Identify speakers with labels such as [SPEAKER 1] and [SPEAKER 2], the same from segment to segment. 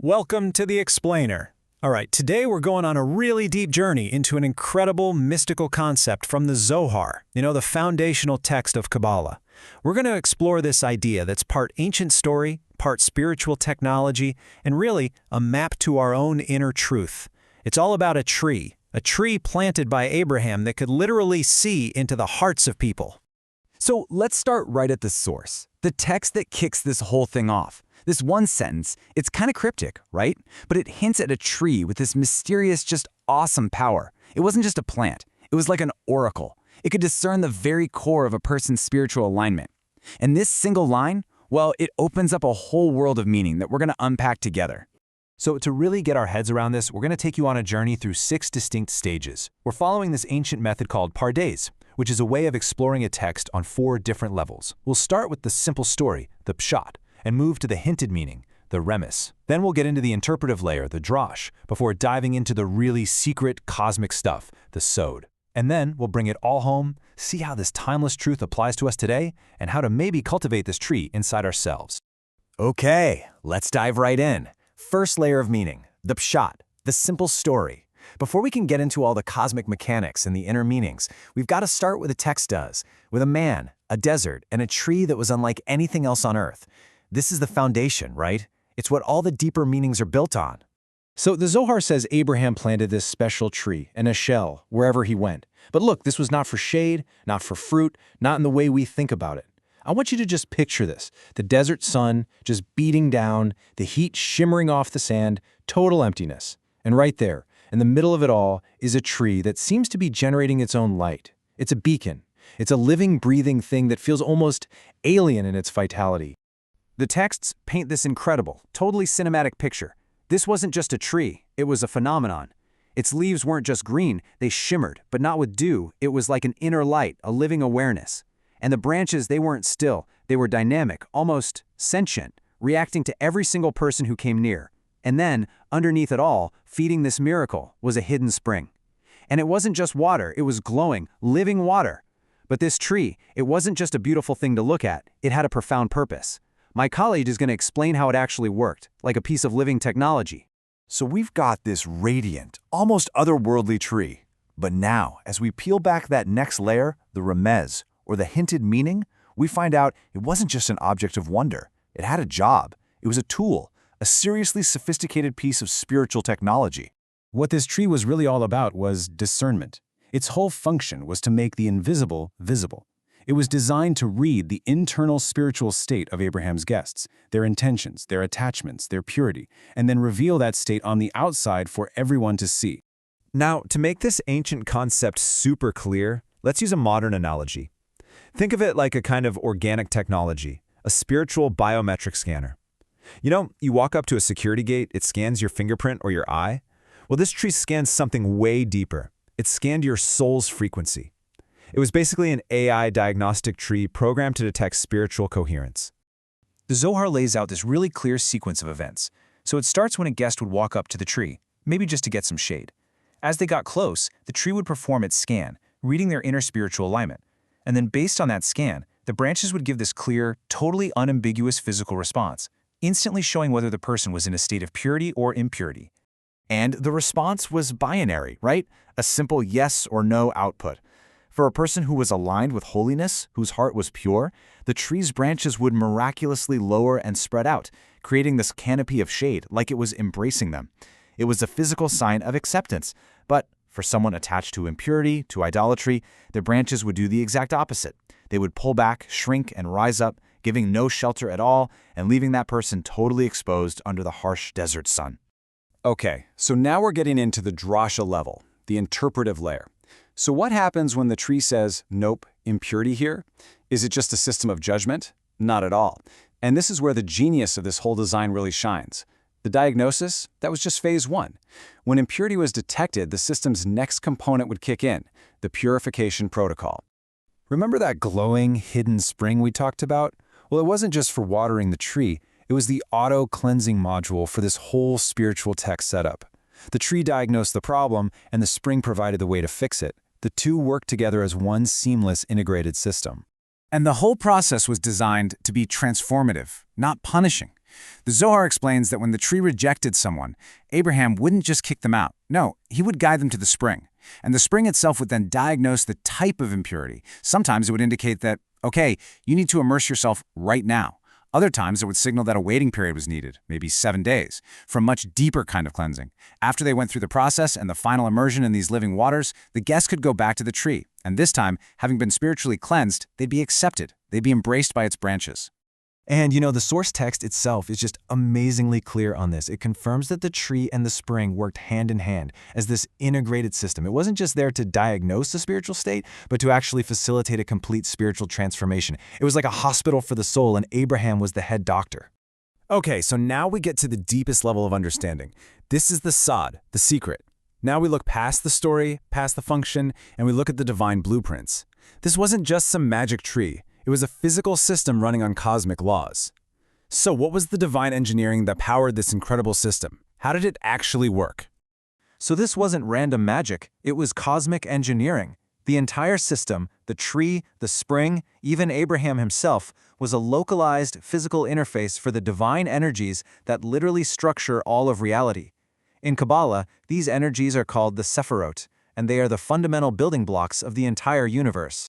[SPEAKER 1] Welcome to the Explainer. All right, today we're going on a really deep journey into an incredible mystical concept from the Zohar, the foundational text of Kabbalah. We're going to explore this idea that's part ancient story, part spiritual technology, and really a map to our own inner truth. It's all about a tree planted by Abraham that could literally see into the hearts of people.
[SPEAKER 2] So let's start right at the source, the text that kicks this whole thing off. This one sentence, it's kind of cryptic, right? But it hints at a tree with this mysterious, just awesome power. It wasn't just a plant. It was like an oracle. It could discern the very core of a person's spiritual alignment. And this single line, well, it opens up a whole world of meaning that we're going to unpack together.
[SPEAKER 3] So to really get our heads around this, we're going to take you on a journey through 6 distinct stages. We're following this ancient method called pardes, which is a way of exploring a text on 4 different levels. We'll start with the simple story, the Pshat, and move to the hinted meaning, the Remez. Then we'll get into the interpretive layer, the Drash, before diving into the really secret cosmic stuff, the Sod. And then we'll bring it all home, see how this timeless truth applies to us today, and how to maybe cultivate this tree inside ourselves.
[SPEAKER 2] Okay, let's dive right in. First layer of meaning, the Pshat, the simple story. Before we can get into all the cosmic mechanics and the inner meanings, we've got to start where the text does, with a man, a desert, and a tree that was unlike anything else on earth. This is the foundation, right? It's what all the deeper meanings are built on.
[SPEAKER 1] So the Zohar says Abraham planted this special tree and a shell wherever he went. But look, this was not for shade, not for fruit, not in the way we think about it. I want you to just picture this. The desert sun just beating down, the heat shimmering off the sand, total emptiness. And right there, in the middle of it all, is a tree that seems to be generating its own light. It's a beacon. It's a living, breathing thing that feels almost alien in its vitality. The texts paint this incredible, totally cinematic picture. This wasn't just a tree, it was a phenomenon. Its leaves weren't just green, they shimmered, but not with dew. It was like an inner light, a living awareness. And the branches, they weren't still, they were dynamic, almost sentient, reacting to every single person who came near. And then, underneath it all, feeding this miracle, was a hidden spring. And it wasn't just water, it was glowing, living water. But this tree, it wasn't just a beautiful thing to look at, it had a profound purpose. My colleague is going to explain how it actually worked, like a piece of living technology.
[SPEAKER 4] So we've got this radiant, almost otherworldly tree. But now, as we peel back that next layer, the Remez, or the hinted meaning, we find out it wasn't just an object of wonder. It had a job. It was a tool, a seriously sophisticated piece of spiritual technology.
[SPEAKER 1] What this tree was really all about was discernment. Its whole function was to make the invisible visible. It was designed to read the internal spiritual state of Abraham's guests, their intentions, their attachments, their purity, and then reveal that state on the outside for everyone to see.
[SPEAKER 3] Now, to make this ancient concept super clear, let's use a modern analogy. Think of it like a kind of organic technology, a spiritual biometric scanner. You walk up to a security gate, it scans your fingerprint or your eye. Well, this tree scans something way deeper. It scanned your soul's frequency. It was basically an AI diagnostic tree programmed to detect spiritual coherence.
[SPEAKER 5] The Zohar lays out this really clear sequence of events. So it starts when a guest would walk up to the tree, maybe just to get some shade. As they got close, the tree would perform its scan, reading their inner spiritual alignment. And then based on that scan, the branches would give this clear, totally unambiguous physical response, instantly showing whether the person was in a state of purity or impurity.
[SPEAKER 4] And the response was binary, right? A simple yes or no output. For a person who was aligned with holiness, whose heart was pure, the tree's branches would miraculously lower and spread out, creating this canopy of shade like it was embracing them. It was a physical sign of acceptance. But for someone attached to impurity, to idolatry, the branches would do the exact opposite. They would pull back, shrink, and rise up, giving no shelter at all and leaving that person totally exposed under the harsh desert sun.
[SPEAKER 2] Okay, so now we're getting into the drasha level, the interpretive layer. So what happens when the tree says, nope, impurity here? Is it just a system of judgment? Not at all. And this is where the genius of this whole design really shines. The diagnosis, that was just phase 1. When impurity was detected, the system's next component would kick in, the purification protocol.
[SPEAKER 1] Remember that glowing, hidden spring we talked about? Well, it wasn't just for watering the tree. It was the auto-cleansing module for this whole spiritual tech setup. The tree diagnosed the problem, and the spring provided the way to fix it. The two worked together as one seamless, integrated system.
[SPEAKER 2] And the whole process was designed to be transformative, not punishing. The Zohar explains that when the tree rejected someone, Abraham wouldn't just kick them out. No, he would guide them to the spring. And the spring itself would then diagnose the type of impurity. Sometimes it would indicate that, okay, you need to immerse yourself right now. Other times it would signal that a waiting period was needed, maybe 7 days, for a much deeper kind of cleansing. After they went through the process and the final immersion in these living waters, the guests could go back to the tree. And this time, having been spiritually cleansed, they'd be accepted. They'd be embraced by its branches.
[SPEAKER 3] And the source text itself is just amazingly clear on this. It confirms that the tree and the spring worked hand in hand as this integrated system. It wasn't just there to diagnose the spiritual state, but to actually facilitate a complete spiritual transformation. It was like a hospital for the soul, and Abraham was the head doctor. Okay, so now we get to the deepest level of understanding. This is the Pshat, the secret. Now we look past the story, past the function, and we look at the divine blueprints. This wasn't just some magic tree. It was a physical system running on cosmic laws. So what was the divine engineering that powered this incredible system? How did it actually work? So this wasn't random magic, it was cosmic engineering. The entire system, the tree, the spring, even Abraham himself, was a localized physical interface for the divine energies that literally structure all of reality. In Kabbalah, these energies are called the Sephirot, and they are the fundamental building blocks of the entire universe.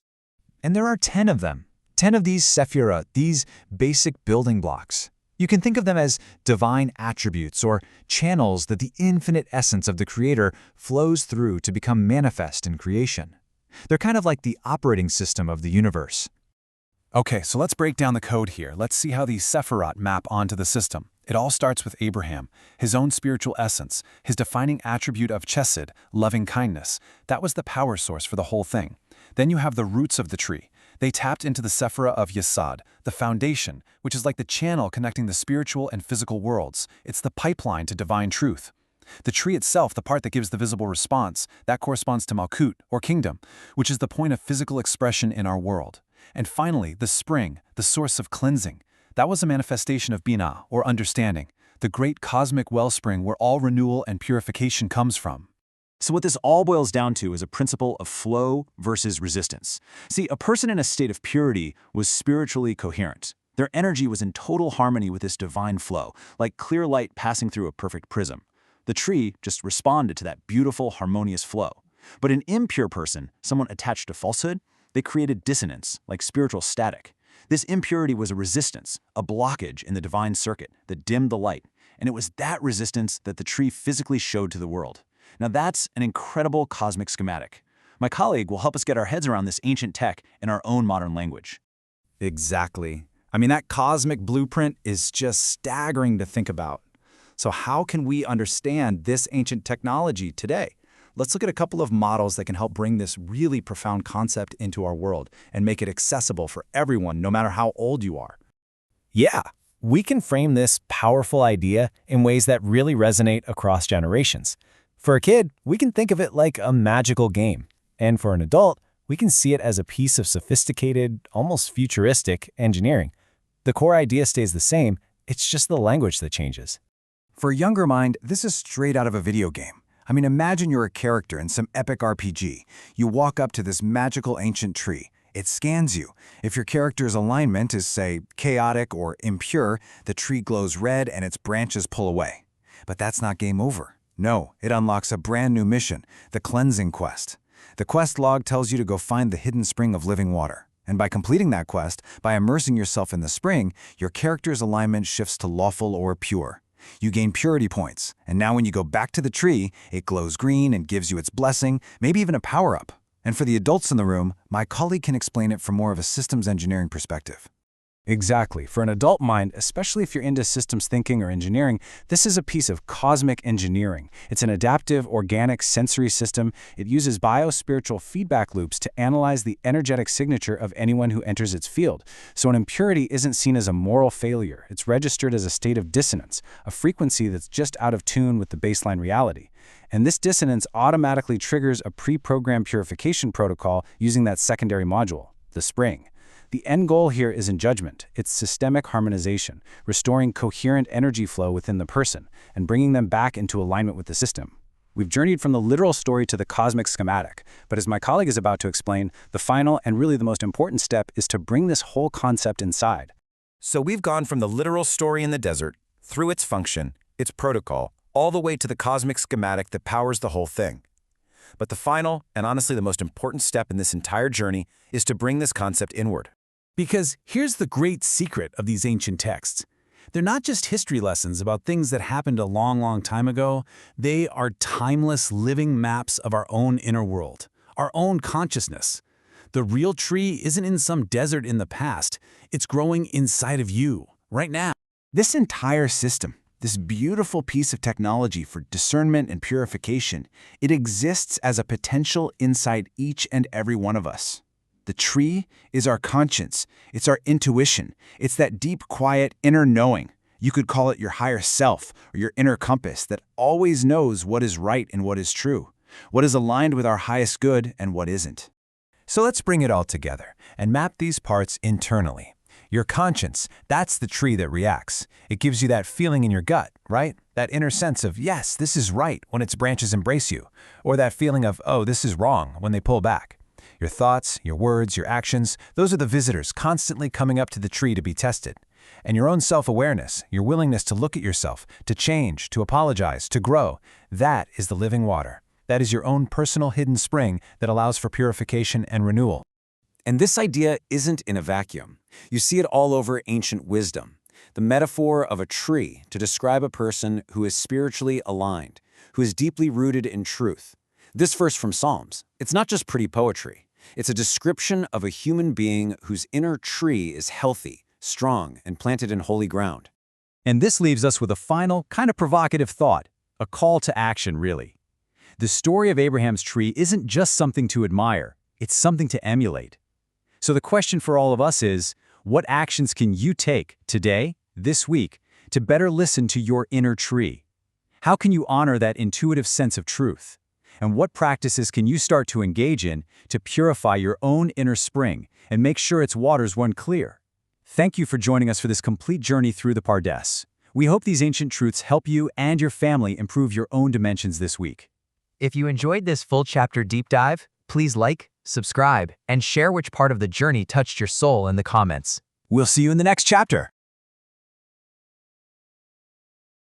[SPEAKER 3] And there are 10 of them. 10 of these sephirot, these basic building blocks. You can think of them as divine attributes or channels that the infinite essence of the Creator flows through to become manifest in creation. They're kind of like the operating system of the universe.
[SPEAKER 1] Okay, so let's break down the code here. Let's see how these sephirot map onto the system. It all starts with Abraham, his own spiritual essence, his defining attribute of chesed, loving kindness. That was the power source for the whole thing. Then you have the roots of the tree. They tapped into the sephira of Yesod, the foundation, which is like the channel connecting the spiritual and physical worlds. It's the pipeline to divine truth. The tree itself, the part that gives the visible response, that corresponds to Malkut, or kingdom, which is the point of physical expression in our world. And finally, the spring, the source of cleansing. That was a manifestation of Binah, or understanding, the great cosmic wellspring where all renewal and purification comes from.
[SPEAKER 5] So what this all boils down to is a principle of flow versus resistance. See, a person in a state of purity was spiritually coherent. Their energy was in total harmony with this divine flow, like clear light passing through a perfect prism. The tree just responded to that beautiful, harmonious flow. But an impure person, someone attached to falsehood, they created dissonance, like spiritual static. This impurity was a resistance, a blockage in the divine circuit that dimmed the light, and it was that resistance that the tree physically showed to the world. Now that's an incredible cosmic schematic. My colleague will help us get our heads around this ancient tech in our own modern language.
[SPEAKER 3] Exactly. I mean, that cosmic blueprint is just staggering to think about. So how can we understand this ancient technology today? Let's look at a couple of models that can help bring this really profound concept into our world and make it accessible for everyone, no matter how old you are.
[SPEAKER 6] Yeah, we can frame this powerful idea in ways that really resonate across generations. For a kid, we can think of it like a magical game. And for an adult, we can see it as a piece of sophisticated, almost futuristic engineering. The core idea stays the same, it's just the language that changes.
[SPEAKER 2] For a younger mind, this is straight out of a video game. I mean, imagine you're a character in some epic RPG. You walk up to this magical ancient tree. It scans you. If your character's alignment is, say, chaotic or impure, the tree glows red and its branches pull away. But that's not game over. No, it unlocks a brand new mission, the cleansing quest. The quest log tells you to go find the hidden spring of living water. And by completing that quest, by immersing yourself in the spring, your character's alignment shifts to lawful or pure. You gain purity points, and now when you go back to the tree, it glows green and gives you its blessing, maybe even a power-up. And for the adults in the room, my colleague can explain it from more of a systems engineering perspective.
[SPEAKER 3] Exactly. For an adult mind, especially if you're into systems thinking or engineering, this is a piece of cosmic engineering. It's an adaptive, organic, sensory system. It uses biospiritual feedback loops to analyze the energetic signature of anyone who enters its field. So an impurity isn't seen as a moral failure. It's registered as a state of dissonance, a frequency that's just out of tune with the baseline reality. And this dissonance automatically triggers a pre-programmed purification protocol using that secondary module, the spring. The end goal here isn't judgment, it's systemic harmonization, restoring coherent energy flow within the person and bringing them back into alignment with the system. We've journeyed from the literal story to the cosmic schematic, but as my colleague is about to explain, the final and really the most important step is to bring this whole concept inside.
[SPEAKER 4] So we've gone from the literal story in the desert, through its function, its protocol, all the way to the cosmic schematic that powers the whole thing. But the final, and honestly the most important step in this entire journey, is to bring this concept inward.
[SPEAKER 3] Because here's the great secret of these ancient texts. They're not just history lessons about things that happened a long, long time ago. They are timeless living maps of our own inner world, our own consciousness. The real tree isn't in some desert in the past. It's growing inside of you, right now.
[SPEAKER 4] This entire system, this beautiful piece of technology for discernment and purification, it exists as a potential inside each and every one of us. The tree is our conscience, it's our intuition, it's that deep, quiet, inner knowing. You could call it your higher self or your inner compass that always knows what is right and what is true, what is aligned with our highest good and what isn't.
[SPEAKER 3] So let's bring it all together and map these parts internally. Your conscience, that's the tree that reacts. It gives you that feeling in your gut, right? That inner sense of, yes, this is right when its branches embrace you, or that feeling of, oh, this is wrong when they pull back. Your thoughts, your words, your actions, those are the visitors constantly coming up to the tree to be tested. And your own self-awareness, your willingness to look at yourself, to change, to apologize, to grow, that is the living water. That is your own personal hidden spring that allows for purification and renewal.
[SPEAKER 2] And this idea isn't in a vacuum. You see it all over ancient wisdom. The metaphor of a tree to describe a person who is spiritually aligned, who is deeply rooted in truth. This verse from Psalms, it's not just pretty poetry. It's a description of a human being whose inner tree is healthy, strong, and planted in holy ground.
[SPEAKER 6] And this leaves us with a final, kind of provocative thought, a call to action, really. The story of Abraham's tree isn't just something to admire, it's something to emulate. So the question for all of us is, what actions can you take today, this week, to better listen to your inner tree? How can you honor that intuitive sense of truth? And what practices can you start to engage in to purify your own inner spring and make sure its waters run clear? Thank you for joining us for this complete journey through the Pardes. We hope these ancient truths help you and your family improve your own dimensions this week.
[SPEAKER 7] If you enjoyed this full chapter deep dive, please like, subscribe, and share which part of the journey touched your soul in the comments.
[SPEAKER 6] We'll see you in the next chapter.